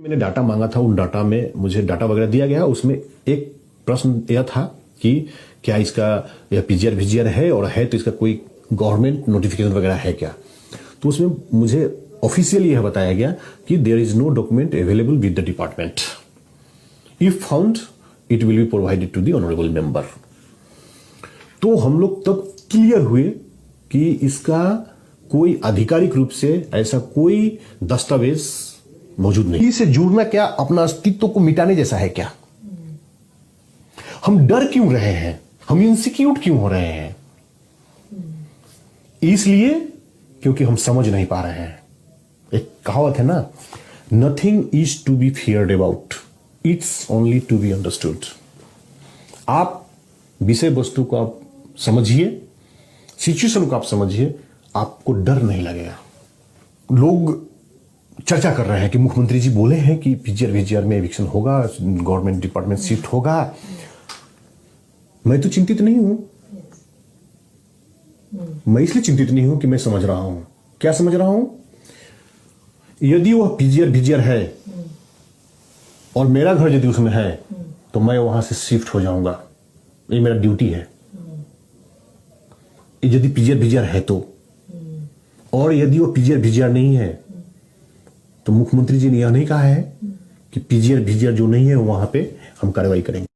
मैंने डाटा मांगा था, उन डाटा में मुझे डाटा वगैरह दिया गया। उसमें एक प्रश्न यह था कि क्या इसका यह पीजीआर वीजीआर है, और है तो इसका कोई गवर्नमेंट नोटिफिकेशन वगैरह है क्या। तो उसमें मुझे ऑफिशियली यह बताया गया कि there is no document available with the department, if found it will be provided to the honourable member. तो हम लोग तब क्लियर हुए कि इसका कोई आधिकारिक रूप से ऐसा कोई दस्तावेज मौजूद नहीं। इससे जुड़ना क्या अपना अस्तित्व को मिटाने जैसा है क्या? हम डर क्यों रहे हैं, हम इनसिक्योर क्यों हो रहे हैं? इसलिए क्योंकि हम समझ नहीं पा रहे हैं। एक कहावत है ना, nothing is to be feared about, it's only to be understood. आप विषय वस्तु को आप समझिए, सिचुएशन को आप समझिए, आपको डर नहीं लगेगा। लोग चर्चा कर रहे हैं कि मुख्यमंत्री जी बोले हैं कि पीजीआर वीजीआर में एविक्शन होगा, गवर्नमेंट डिपार्टमेंट शिफ्ट होगा। मैं तो चिंतित नहीं हूं। मैं इसलिए चिंतित नहीं हूं कि मैं समझ रहा हूं। क्या समझ रहा हूं? यदि वह पीजीआर वीजीआर है और मेरा घर यदि उसमें है तो मैं वहां से शिफ्ट हो जाऊंगा। ये मेरा ड्यूटी है। यदि पीजीआर वीजीआर है तो, और यदि वो पीजीआर वीजीआर नहीं है तो मुख्यमंत्री जी ने यह नहीं कहा है कि पीजीआर वीजीआर जो नहीं है वहां पे हम कार्रवाई करेंगे।